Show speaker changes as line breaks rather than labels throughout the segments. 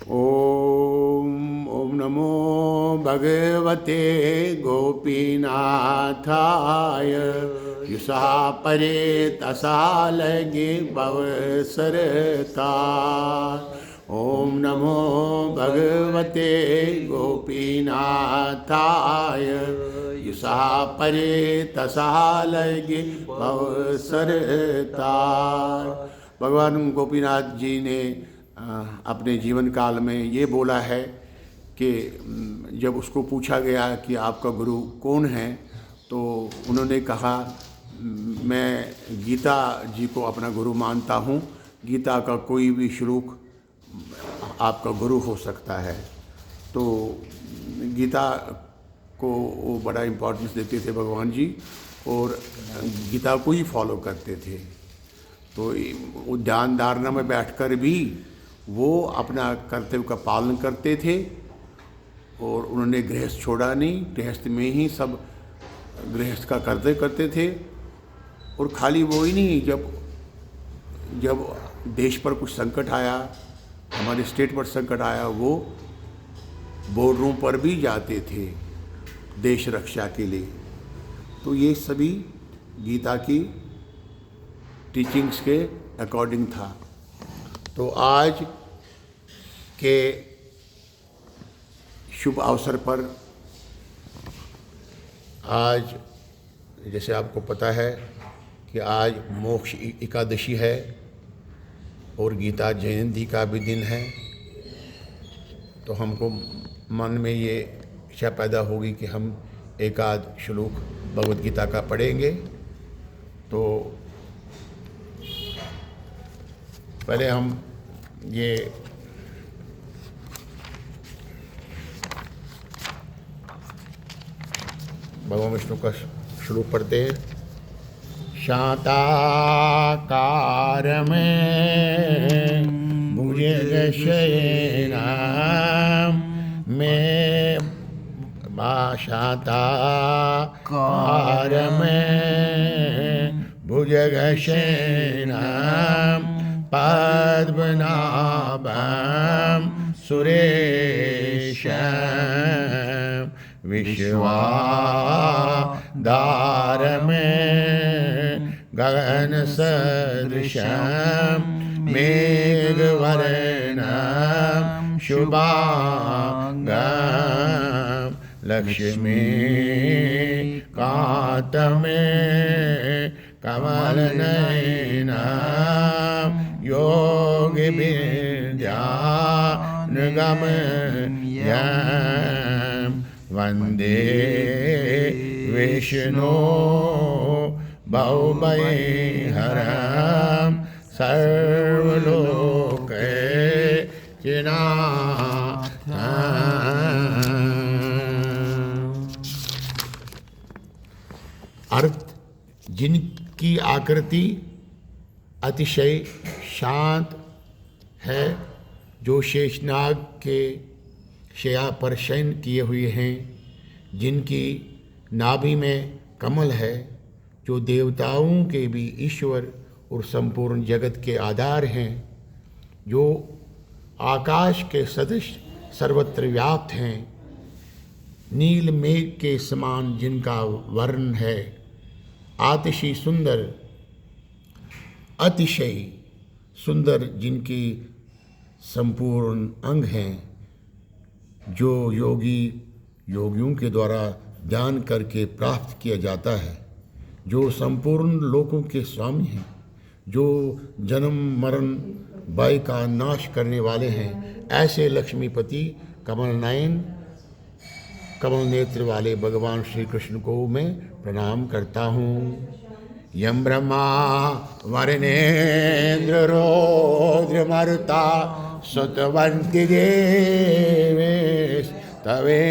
ॐ नमो भगवते गोपीनाथाय युषापरे तसा लगे भवसरतार। ॐ नमो भगवते गोपीनाथाय युषापरे तसा लगे भवसरतार। भगवान गोपीनाथ जी ने अपने जीवन काल में ये बोला है कि जब उसको पूछा गया कि आपका गुरु कौन है, तो उन्होंने कहा मैं गीता जी को अपना गुरु मानता हूँ। गीता का कोई भी श्लोक आपका गुरु हो सकता है। तो गीता को वो बड़ा इम्पोर्टेंस देते थे भगवान जी, और गीता को ही फॉलो करते थे। तो वो ध्यान धारणा में बैठकर भी वो अपना कर्तव्य का पालन करते थे, और उन्होंने गृहस्थ छोड़ा नहीं। गृहस्थ में ही सब गृहस्थ का कर्तव्य करते थे। और खाली वो ही नहीं, जब देश पर कुछ संकट आया, हमारे स्टेट पर संकट आया, वो बोर्ड रूम पर भी जाते थे देश रक्षा के लिए। तो ये सभी गीता की टीचिंग्स के अकॉर्डिंग था। तो आज के शुभ अवसर पर, आज जैसे आपको पता है कि आज मोक्ष एकादशी है और गीता जयंती का भी दिन है, तो हमको मन में ये इच्छा पैदा होगी कि हम एक आध श्लोक भगवद गीता का पढ़ेंगे। तो पहले हम ये भगवान विष्णु का श्लोक पढ़ते हैं। शांताकार में भुजगशयनां में शांताकार में भुजगशयनां पद्मनाभं सुरेशं विश्वाधारं गगन सदृशं मेघवर्णं शुभांगं लक्ष्मीकान्तं कमलनयनं योगिविद्यानुगमनं वन्दे विष्णु भवभयहरं सर्वलोकैकनाथं। अर्थ: जिनकी आकृति अतिशय शांत है, जो शेषनाग के शया पर शयन किए हुए हैं, जिनकी नाभि में कमल है, जो देवताओं के भी ईश्वर और संपूर्ण जगत के आधार हैं, जो आकाश के सदृश सर्वत्र व्याप्त हैं, नील मेघ के समान जिनका वर्ण है, अतिशय सुंदर जिनकी संपूर्ण अंग हैं, जो योगियों के द्वारा ध्यान करके प्राप्त किया जाता है, जो संपूर्ण लोकों के स्वामी हैं, जो जन्म मरण भय का नाश करने वाले हैं, ऐसे लक्ष्मीपति कमल नेत्र वाले भगवान श्री कृष्ण को मैं प्रणाम करता हूँ। यम ब्रह्मा वरुणेन्द्र रुद्रमरुता सुतवन्ति देवेश तवे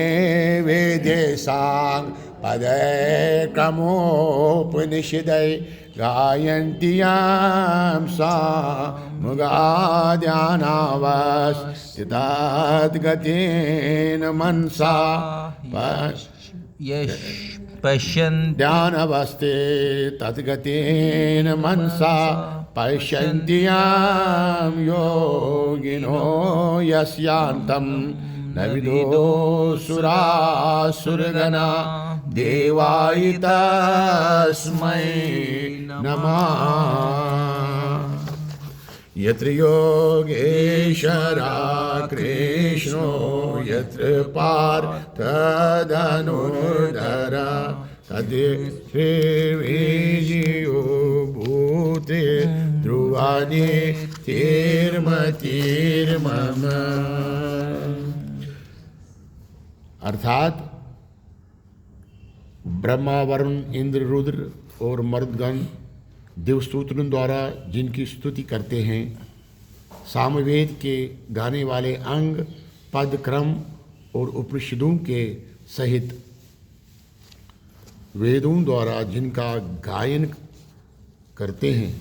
वेदेशां पदे क्रमोपनिषदै गायन्ति यां सा मुगाद्यानावस्थिताद्गतेन मनसा पश्यन् ध्यानवस्थे तद्गतेन मनसा पश्यन्त्यां योगिनो यस्यान्तं न विदो सुरासुरगणा देवाय तस्मै नमः। यत्र योगेश्वरा कृष्णो यत्र पार्थधनुर्धरा तद्विजीयो भूते ध्रुवानि तिर्मतिर्मम। अर्थात ब्रह्मा, वरुण, इंद्र, रुद्र और मरुदगण देवस्तुतियों द्वारा जिनकी स्तुति करते हैं, सामवेद के गाने वाले अंग, पद, क्रम और उपनिषदों के सहित वेदों द्वारा जिनका गायन करते हैं,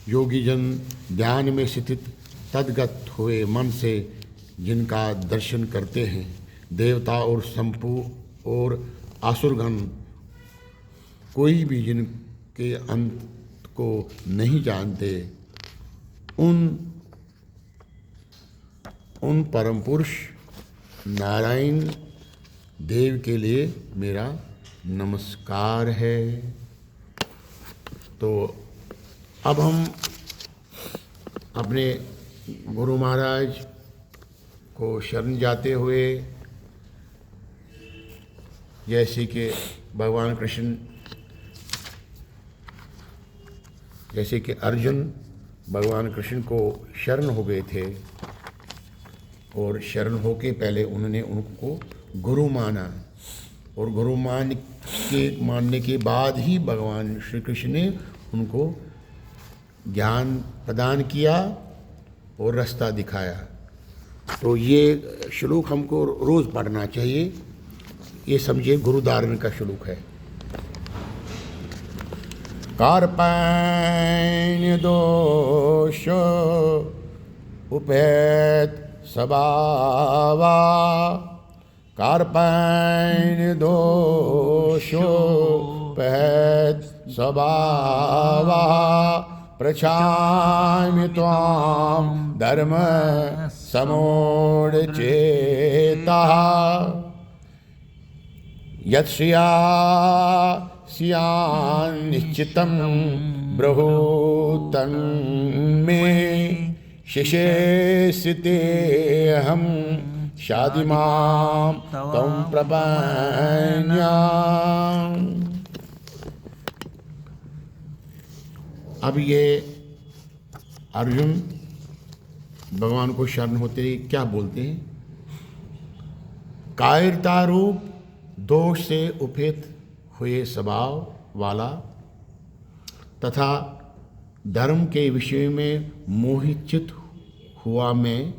योगी जन ध्यान में स्थित तद्गत हुए मन से जिनका दर्शन करते हैं, देवता और संपू और आसुरगण कोई भी जिनके अंत को नहीं जानते, उन परम पुरुष नारायण देव के लिए मेरा नमस्कार है। तो अब हम अपने गुरु महाराज को शरण जाते हुए, जैसे कि भगवान कृष्ण, जैसे कि अर्जुन भगवान कृष्ण को शरण हो गए थे और शरण होके पहले उन्होंने उनको गुरु माना और गुरु मानने के बाद ही भगवान श्री कृष्ण ने उनको ज्ञान प्रदान किया और रास्ता दिखाया। तो ये श्लोक हमको रोज़ पढ़ना चाहिए। ये समझिए गुरु धारण का श्लोक है। कार्पण्य दोष उपेत स्वभावा, कार्पण्य दोष उपेत स्वभावा, प्रचाम्य त्वां धर्म समूढचेतः, यत्स्या निश्चितं ब्रूतं मे, शिशेषितेऽहं शादिमां त्वं प्रपन्याम्। अब ये अर्जुन भगवान को शरण होते ही क्या बोलते हैं? कायरता रूप दोष से उपहित हुए स्वभाव वाला तथा धर्म के विषय में मोहित चित हुआ मैं,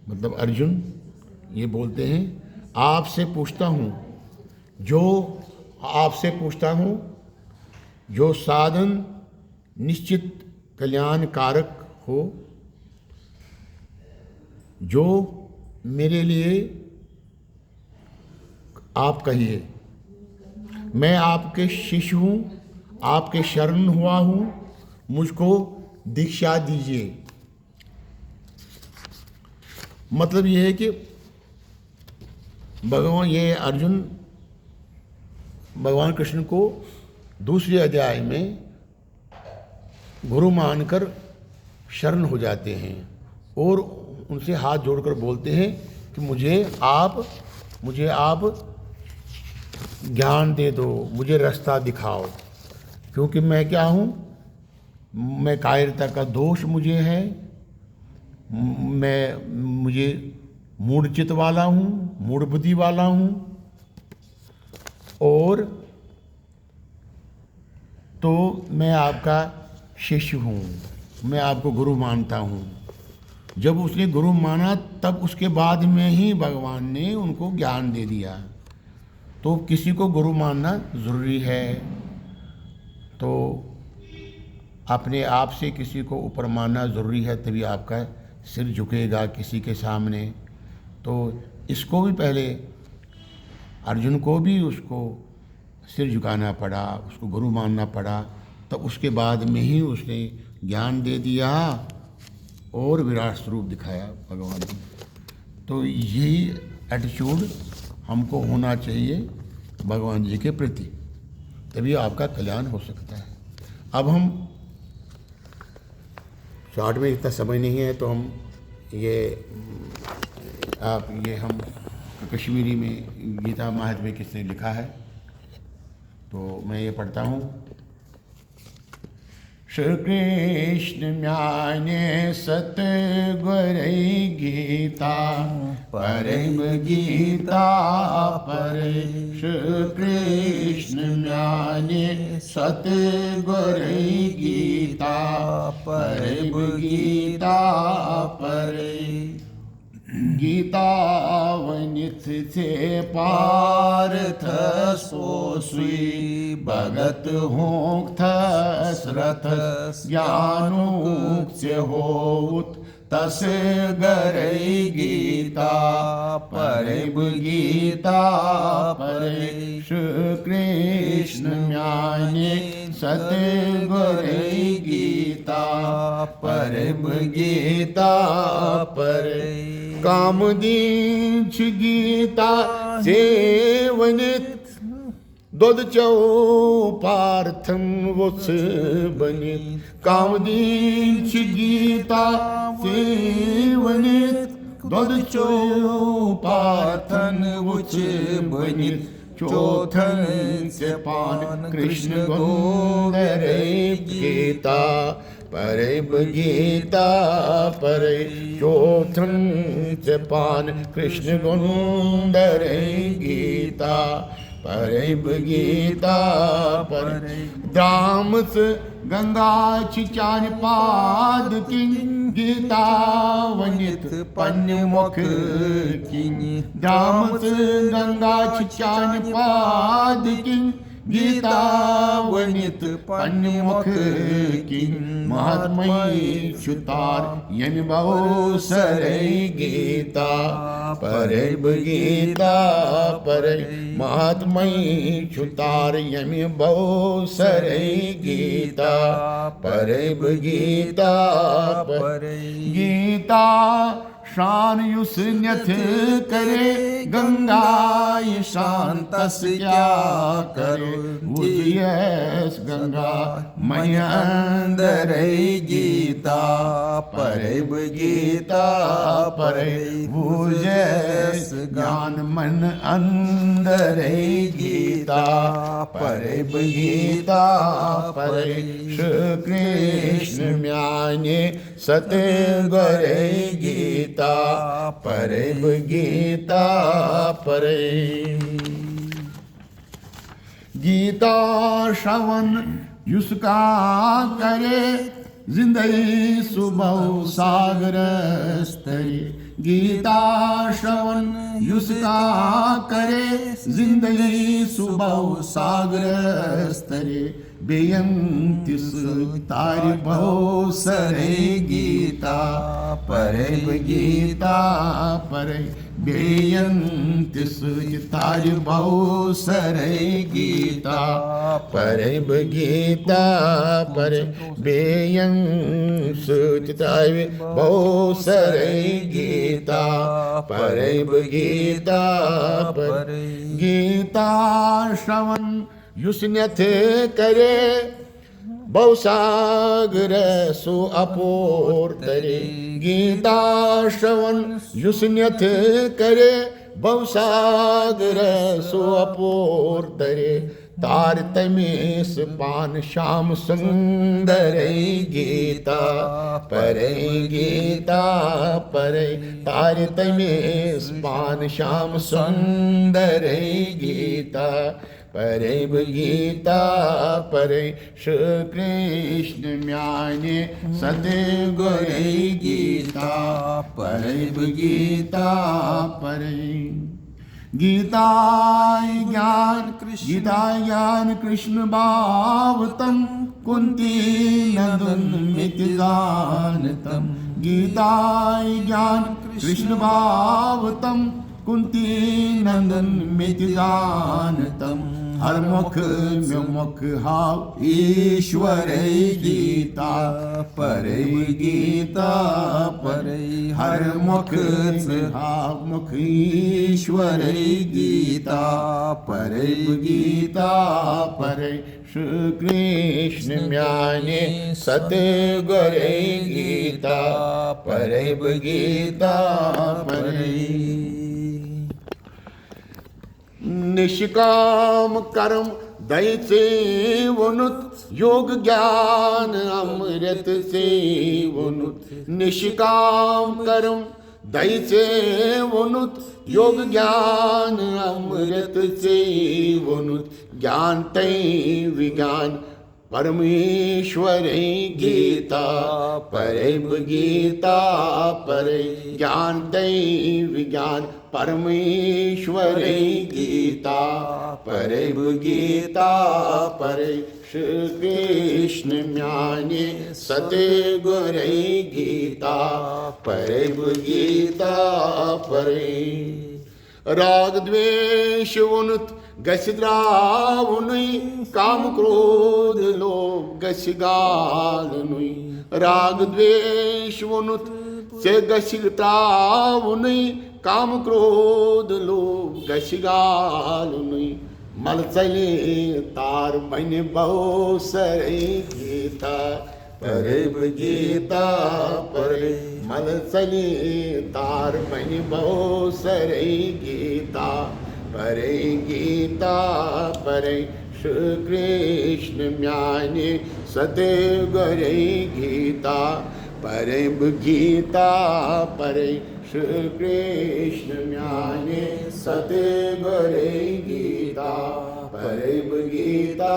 मतलब अर्जुन ये बोलते हैं, आपसे पूछता हूँ जो साधन निश्चित कल्याणकारक हो, जो मेरे लिए आप कहिए। मैं आपके शिष्य हूँ, आपके शरण हुआ हूँ, मुझको दीक्षा दीजिए। मतलब ये है कि अर्जुन भगवान कृष्ण को दूसरे अध्याय में गुरु मानकर शरण हो जाते हैं और उनसे हाथ जोड़कर बोलते हैं कि मुझे आप ज्ञान दे दो, मुझे रास्ता दिखाओ, क्योंकि मैं क्या हूँ, मैं कायरता का दोष मुझे है, मुझे मूढ़ चित्त वाला हूँ, मूढ़ बुद्धि वाला हूँ, और तो मैं आपका शिष्य हूँ, मैं आपको गुरु मानता हूँ। जब उसने गुरु माना तब उसके बाद में ही भगवान ने उनको ज्ञान दे दिया। तो किसी को गुरु मानना ज़रूरी है, तो अपने आप से किसी को ऊपर मानना ज़रूरी है, तभी आपका सिर झुकेगा किसी के सामने। तो इसको भी पहले अर्जुन को भी उसको सिर झुकाना पड़ा, उसको गुरु मानना पड़ा, तब उसके बाद में ही उसने ज्ञान दे दिया और विराट स्वरूप दिखाया भगवान ने। तो यही एटीट्यूड हमको होना चाहिए भगवान जी के प्रति, तभी आपका कल्याण हो सकता है। अब हम शॉर्ट में इतना समय नहीं है तो हम हम कश्मीरी में गीता महात्म्य किसने लिखा है तो मैं ये पढ़ता हूँ। श्री कृष्ण म्याने सतगुरै गीता परम गीता परे। श्री कृष्ण म्याने सतगुरै गीता परम गीता परे। गीता वनित थे पार्थ सोसुई भगत हों थसरथ ज्ञानों से होत तस गरै गीता परम गीता परे। श्री कृष्ण म्याने सतगुरै गीता परम गीता परे। कामदींच गीता सेवनित दोद चौ पार्थम वुत्स बनित। कामदींच गीता सेवनित दोद चौ पार्थन वुत्स बनित। चौथन से पान कृष्ण गोंदरै गीता परम गीता परे। चौथन से पान कृष्ण गोंदरै गीता परम गीता परे। दामस गंगा छिचान पाद किंग गीता वनित पन्य मुख किंग। दामस गंगा छिचान पाद किंग गीता वनित पन्य मुख किंग। महात्मय सुतार यम बहुसरै गीता परम गीता परे। महात्मय सुतार यम बहुसरै गीता परम गीता परे। गीता शान युस न्यथ करे गंगा शांतस क्या करो। उदयस गंगा मयंदरै गीता परम गीता परे। भुजस ज्ञान मन अंदरै गीता परम गीता परे। श्री कृष्ण म्याने सतगुरै गीता परम गीता परे। गीता श्रवण युसका करे जिंदगी सुबह सागर स्तरे। गीता श्रवण युसका करे जिंदगी सुबह सागर स्तरे। बेयंतिस तारि बहुसरै गीता परम गीता परे। बेयंतिस तारि बहुसरै गीता परम गीता परे। बेयंतिस तारि बहुसरै गीता परम गीता परे। गीता श्रवण युसन्यथ करे बहुसागर सो अपोर तरे। गीता श्रवण युसन्यथ करे बहुसागर सो अपोर तरे। तारतमेश पान श्याम सुंदरै गीता परे गीता परे। तारतमेश पान श्याम सुंदरै गीता परम गीता परे। श्री कृष्ण म्याने सतगुरै गीता परम गीता परे। गीता ज्ञान कृष्ण भावतम कुंती नंदन मिति जानतम। गीता ज्ञान कृष्ण भावतम कुंती नंदन मिति जानतम। हर मुख में मुख हाव ईश्वर गीता परे गीता परे हर मुख हाव मुख ईश्वर गीता परे गीता परे श्री कृष्ण म्याने सतगुरे गीता परे गीता परे निष्काम कर्म दैसे वनुत योग ज्ञान अमृत से वनुत निष्काम कर्म दैसे वनुत योग ज्ञान अमृत से वनुत ज्ञान तय विज्ञान परमेश्वर गीता परे गीता परे ज्ञान तय विज्ञान परमेश्वर गीता परे गीता परे श्री कृष्ण म्याने सतगुरे गीता परे गीता परे राग द्वेष उन्नत गछ द्रावुनुई काम क्रोध लोभ गछ गालुनुई राग द्वेष उन्नत से गछ द्रावुनुई काम क्रोध लोभ गछ गालुनुई मल चले तार बन बहु सरे गीता परे गीता परे मल चले तार बन बहु सरे गीता परे गीता परे श्री कृष्ण म्याने सतगुरे गीता परे गीता परे श्री कृष्ण म्याने सतगुरे गीता परे गीता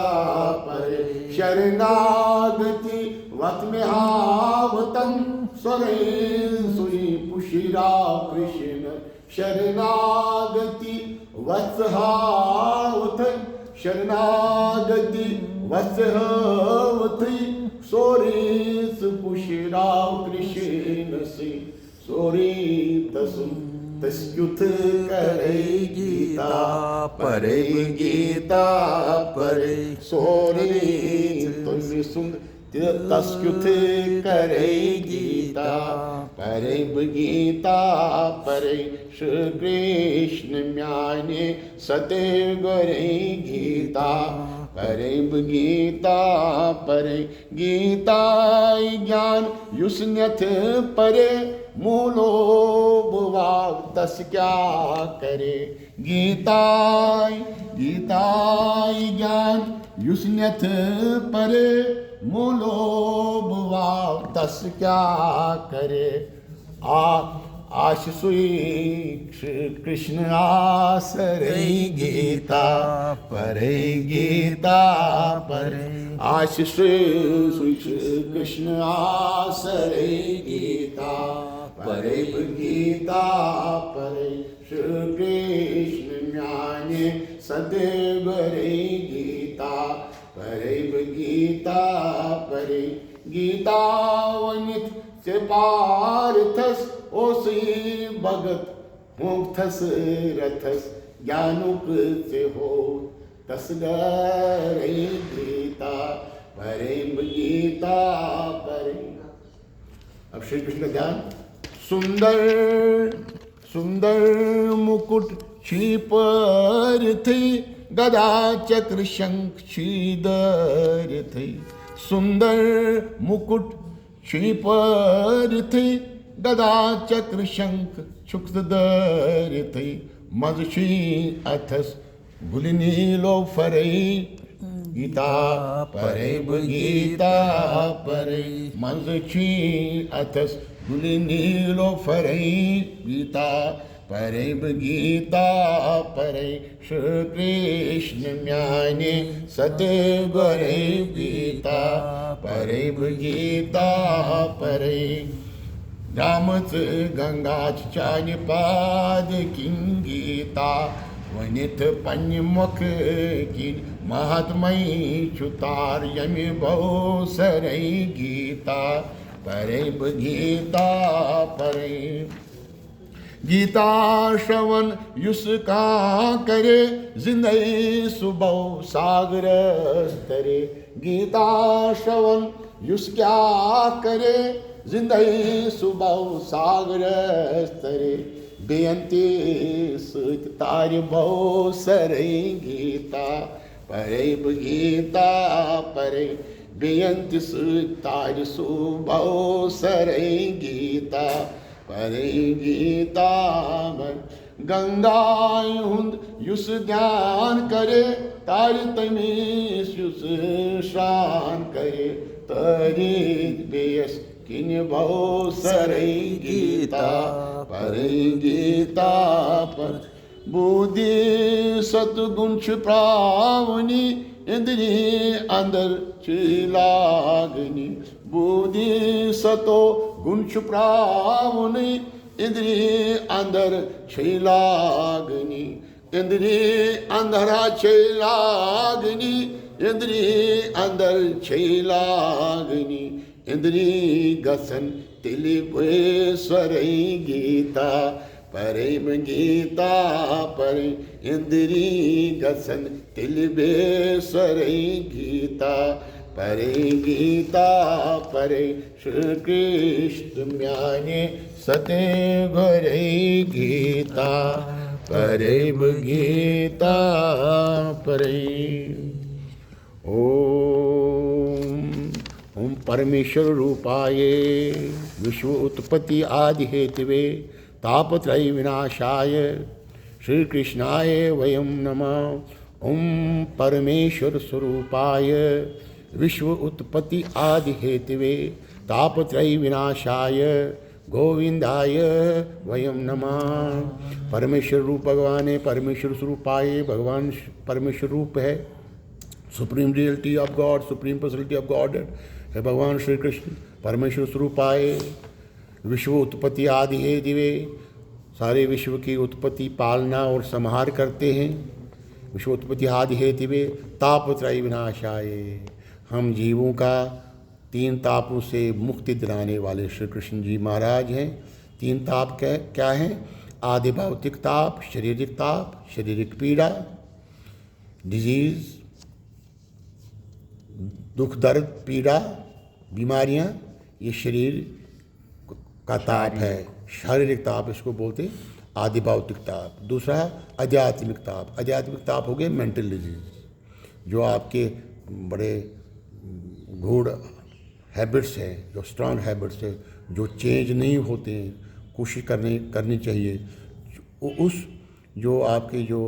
परे शरणागति वत में हावतम सुरे सुई पुशिरा कृष्ण शरणागति वत्सहावत शरणागति वत्सहावत सोरेस पुशिराव कृष्ण से सोरी तसुम तस्युत करे गीता परे गीता परे सोरी तुम सुन तस्युत करे गीता परे गीता परे श्री कृष्ण म्याने सतगुरे गीता परे गीता परे गीता ज्ञान युष्ण्यथ परे मूलो भुवाव तस क्या करे गीताय गीताय ज्ञान युष्ण्यथ परे मूलो भुवाव तस क्या करे आशिषुई कृष्ण आसरे गीता परे गीता परे आशिषुई कृष्ण आसरे गीता परे गीता परे श्री कृष्ण म्याने सतगुरे गीता परे गीता परे गीता वनित से पार्थस ओसी भगत मुक्तस रथस ज्ञानुक से हो तसगरे गीता परे गीता परे। अब श्री कृष्ण का ध्यान सुंदर सुंदर मुकुट क्षिपर थे गदा चक्र शंख छीदर थे सुंदर मुकुट क्षिपर थे गदा चक्र शंख क्षुक्तदर थे मधुशी अथस गुलनीलो फरे गीता परे गीता परे मधुशी अथस गुलनीलो फरे गीता परे गीता परे श्री कृष्ण म्याने सतगुरे गीता परे गीता परे रामच गंगाच चानि पाद किं गीता वनित पन्मुख की महात्मयी चुतार यमि बहु सरे गीता परे गीता परे गीता श्रवण युस का करे, जिंदगी सुबह सागर तरे। गीता श्रवण युस क्या करे, जिंदगी सुबह सागर तरे। बेअंती सुत तार बहु सरे, गीता परे गीता परे। बेअंती सुत तार सुबह सरे, गीता परे गीता मन। गंगा युंद युस ध्यान करे, तार तमीस युस शान करे। तरी बेयस किन बहु सरे, गीता परे गीता पर। बुद्धि सतगुण छिपावनी, इंद्रिय अंदर चिलागनी। बुद्धि सतो गुण छिपावनी, इंद्रिय अंदर छिलागनी। इंद्रिय अंधरा छिलागनी, इंद्रिय अंदर छिलागनी। इंद्रिय गसन तिलिपेश्वर, गीता परे गीता परे। इंद्रिय गसन तिलिपेश्वर, गीता परे गीता परे। श्री कृष्ण म्याने सते घरे, गीता परे गीता परे। ओम परमेश्वर रूपाय विश्व उत्पत्ति आदि हेतवे, तापत्रय विनाशाय श्री कृष्णाय वयं नमः। ओम परमेश्वर स्वरूपाय विश्व उत्पत्ति आदि हेतवे, तापत्रय विनाशाय गोविंदाय वयं नमः। परमेश्वर रूप भगवान है, परमेश्वर स्वरूपाय भगवान परमेश्वर रूप है। Supreme reality of God, supreme personality of God है भगवान श्री कृष्ण। परमेश्वर स्वरूपाय विश्व उत्पत्ति आदि है दिवे, सारे विश्व की उत्पत्ति पालना और संहार करते हैं। विश्व उत्पत्ति आदि है दिवे, तापत्रय विनाशाय। हम जीवों का 3 तापों से मुक्ति दिलाने वाले श्री कृष्ण जी महाराज हैं। 3 ताप क्या हैं? आदि भौतिक ताप, शारीरिक पीड़ा, डिजीज़, दुख दर्द पीड़ा बीमारियां, ये शरीर का ताप है, शारीरिक ताप इसको बोलते हैं आदि भौतिक ताप। दूसरा आध्यात्मिक ताप, आध्यात्मिक ताप हो गए मेंटल डिजीज, जो आपके बड़े गूढ़ हैबिट्स हैं, जो स्ट्रांग हैबिट्स हैं, जो चेंज नहीं होते हैं, कोशिश करनी चाहिए। उस जो आपके जो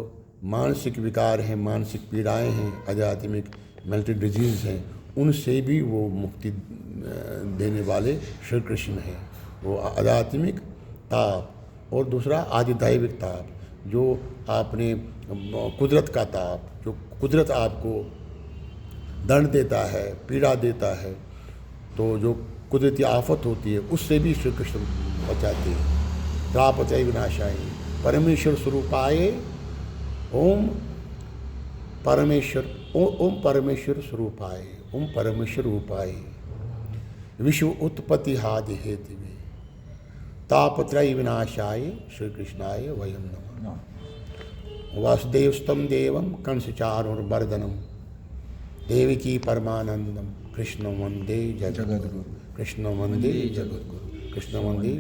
मानसिक विकार हैं, मानसिक पीड़ाएं हैं, आध्यात्मिक मेंटल डिजीज़ हैं, उनसे भी वो मुक्ति देने वाले श्री कृष्ण हैं। वो आध्यात्मिक ताप और दूसरा आधिदैविक ताप, जो आपने कुदरत का ताप, जो कुदरत आपको दंड देता है, पीड़ा देता है, तो जो कुदरती आफत होती है उससे भी श्री कृष्ण बचाते हैं। तापत्रय विनाशाय परमेश्वर स्वरूपाय ओम परमेश्वर स्वरूपाय, ओम परमेश्वर रूपाय विश्व उत्पत्ति आदि हेतवे, तापत्रय विनाशाय श्री कृष्णाय वयं नमः। वासुदेवस्तं देवं कंसचाणूरमर्दनं, देवकी परमानंदं कृष्णं वंदे जगद्गुरु। कृष्ण वंदे जगद्गुरु, कृष्ण वंदे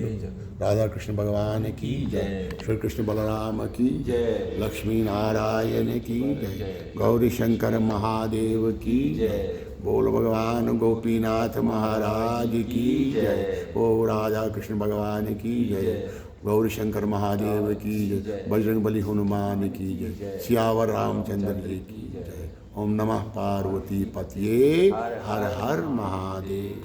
राधा कृष्ण भगवान की जय, श्री कृष्ण बलराम की जय, लक्ष्मी नारायण की जय, गौरी शंकर महादेव की जय, बोल भगवान गोपीनाथ महाराज की जय, ओ राधा कृष्ण भगवान की जय, गौरी शंकर महादेव की जय, बजरंग बली हनुमान की जय, सियावर रामचंद्र जी की जय। ओम नमः पार्वती पतये, हर हर महादेव।